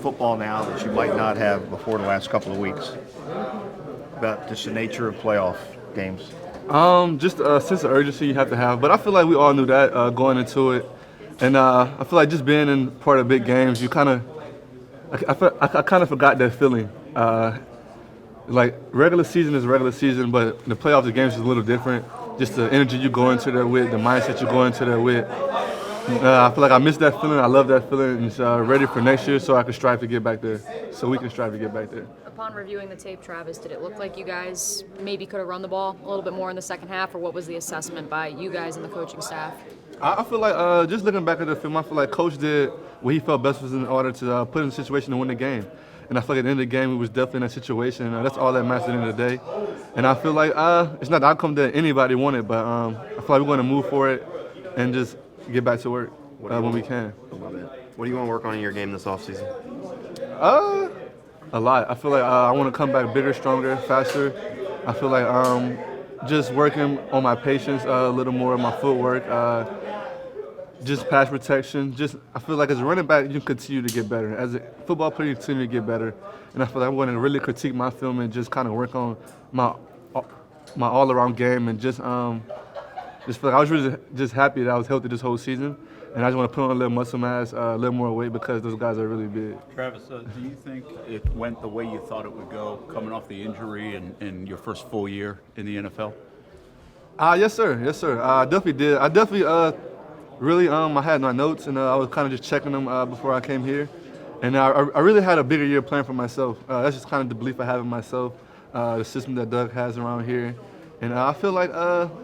football now that you might not have before the last couple of weeks? About just the nature of playoff games. Just a sense of urgency you have to have, but I feel like we all knew that going into it, and I feel like just being in part of big games, you kind of, I kind of forgot that feeling. Like regular season is regular season, but the playoffs, the games is a little different. Just the energy you go into there with, the mindset you go into there with. I feel like I miss that feeling. I love that feeling. And ready for next year, so I can strive to get back there. So we can strive to get back there. Upon reviewing the tape, Travis, did it look like you guys maybe could have run the ball a little bit more in the second half, or what was the assessment by you guys and the coaching staff? I feel like just looking back at the film, I feel like Coach did what he felt best was in order to put in a situation to win the game. And I feel like at the end of the game, we was definitely in that situation. That's all that matters at the end of the day. And I feel like it's not the outcome that anybody wanted, but I feel like we're going to move for it and just get back to work when we can. What do you want to work on in your game this offseason? A lot. I feel like I want to come back bigger, stronger, faster. I feel like just working on my patience a little more, my footwork, just pass protection. I feel like as a running back, you continue to get better. As a football player, you continue to get better. And I feel like I'm going to really critique my film and just kind of work on my all-around game and just feel like I was really just happy that I was healthy this whole season. And I just want to put on a little muscle mass, a little more weight because those guys are really big. Travis, do you think it went the way you thought it would go coming off the injury and your first full year in the NFL? Yes, sir. Yes, sir. I definitely did. I definitely really, I had my notes and I was kind of just checking them before I came here. And I really had a bigger year planned for myself. That's just kind of the belief I have in myself, the system that Doug has around here. And I feel like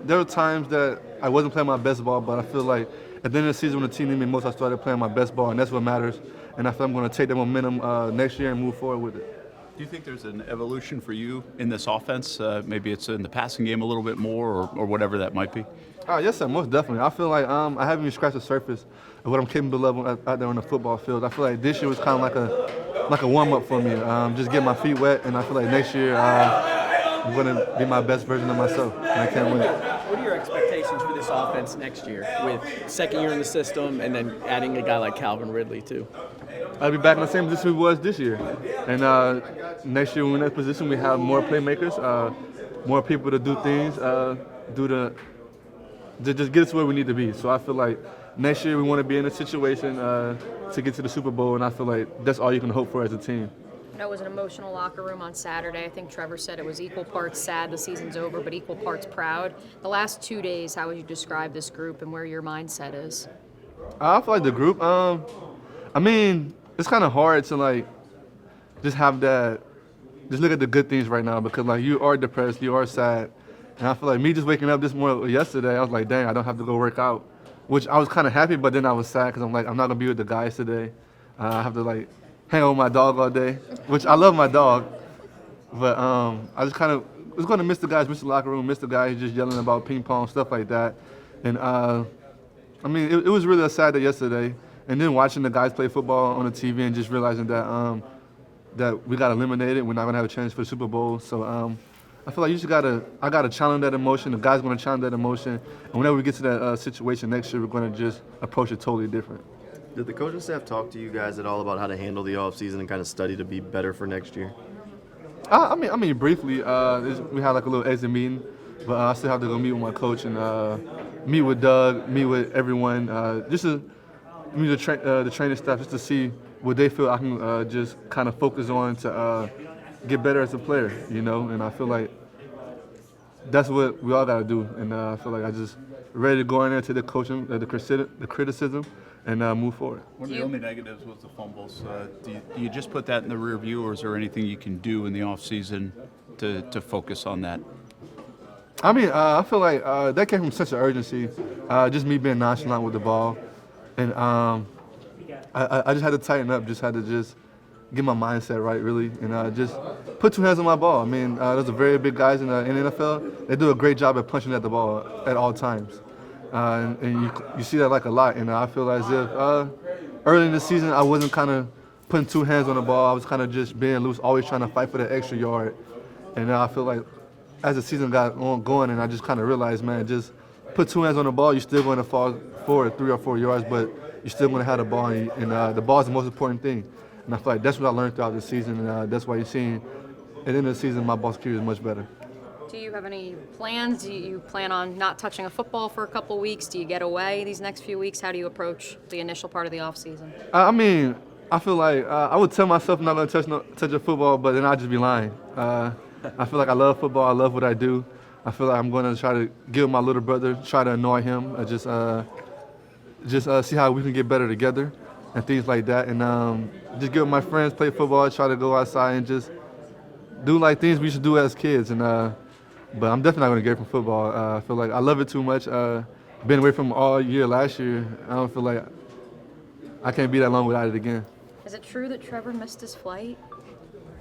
there were times that I wasn't playing my best ball, but I feel like at the end of the season when the team needed me most, I started playing my best ball, and that's what matters. And I feel I'm going to take that momentum next year and move forward with it. Do you think there's an evolution for you in this offense? Maybe it's in the passing game a little bit more or whatever that might be? Yes, sir, most definitely. I feel like I haven't even scratched the surface of what I'm capable of out there on the football field. I feel like this year was kind of like a warm-up for me, just get my feet wet, and I feel like next year I'm going to be my best version of myself, and I can't wait. What are your expectations for this offense next year with second year in the system and then adding a guy like Calvin Ridley too? I'll be back in the same position we was this year. And next year when we're in that position, we have more playmakers, more people to do things, just get us where we need to be. So I feel like next year we want to be in a situation to get to the Super Bowl, and I feel like that's all you can hope for as a team. I know it was an emotional locker room on Saturday. I think Trevor said it was equal parts sad the season's over, but equal parts proud. The last 2 days, how would you describe this group and where your mindset is? I feel like the group, I mean, it's kind of hard to like just have that, just look at the good things right now because like you are depressed, you are sad. And I feel like me just waking up this morning yesterday, I was like, dang, I don't have to go work out. Which I was kind of happy, but then I was sad because I'm like, I'm not going to be with the guys today. I have to like hang out with my dog all day, which I love my dog. But I just kind of was going to miss the guys, miss the locker room, miss the guys just yelling about ping pong, stuff like that. And I mean, it was really a sad day yesterday. And then watching the guys play football on the TV and just realizing that that we got eliminated, we're not going to have a chance for the Super Bowl. So I feel like I got to challenge that emotion. The guys going to challenge that emotion. And whenever we get to that situation next year, we're going to just approach it totally different. Did the coaching staff talk to you guys at all about how to handle the offseason and kind of study to be better for next year? I mean, briefly, we had like a little exit meeting, but I still have to go meet with my coach and meet with Doug, meet with everyone, just to meet the training staff, just to see what they feel I can just kind of focus on to get better as a player, you know. And I feel like that's what we all got to do. And I feel like I just ready to go in there to the coaching, the criticism, and move forward. One of the only negatives was the fumbles. Do you just put that in the rear view, or is there anything you can do in the offseason to focus on that? I mean, I feel like that came from such an urgency, just me being nonchalant with the ball. And I just had to tighten up, just had to just get my mindset right, really, and just put two hands on my ball. I mean, those are very big guys in the NFL. They do a great job at punching at the ball at all times. And you see that like a lot. And I feel as if early in the season I wasn't kind of putting two hands on the ball. I was kind of just being loose, always trying to fight for that extra yard. And I feel like as the season got going, and I just kind of realized, man, just put two hands on the ball, you're still going to fall forward 3 or 4 yards, but you're still going to have the ball, and the ball is the most important thing. And I feel like that's what I learned throughout the season, and that's why you're seeing at the end of the season my ball security is much better. Do you have any plans? Do you plan on not touching a football for a couple weeks? Do you get away these next few weeks? How do you approach the initial part of the offseason? I mean, I feel like I would tell myself I'm not going to touch a football, but then I'd just be lying. I feel like I love football. I love what I do. I feel like I'm going to try to give my little brother, try to annoy him, just see how we can get better together and things like that. And just give my friends, play football, try to go outside and just do like things we should do as kids. And but I'm definitely not going to get from football. I feel like I love it too much. Been away from all year last year. I don't feel like I can't be that long without it again. Is it true that Trevor missed his flight?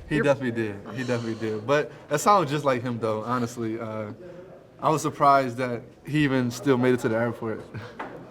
He definitely did. He definitely did. But that sounds just like him, though, honestly. I was surprised that he even still made it to the airport.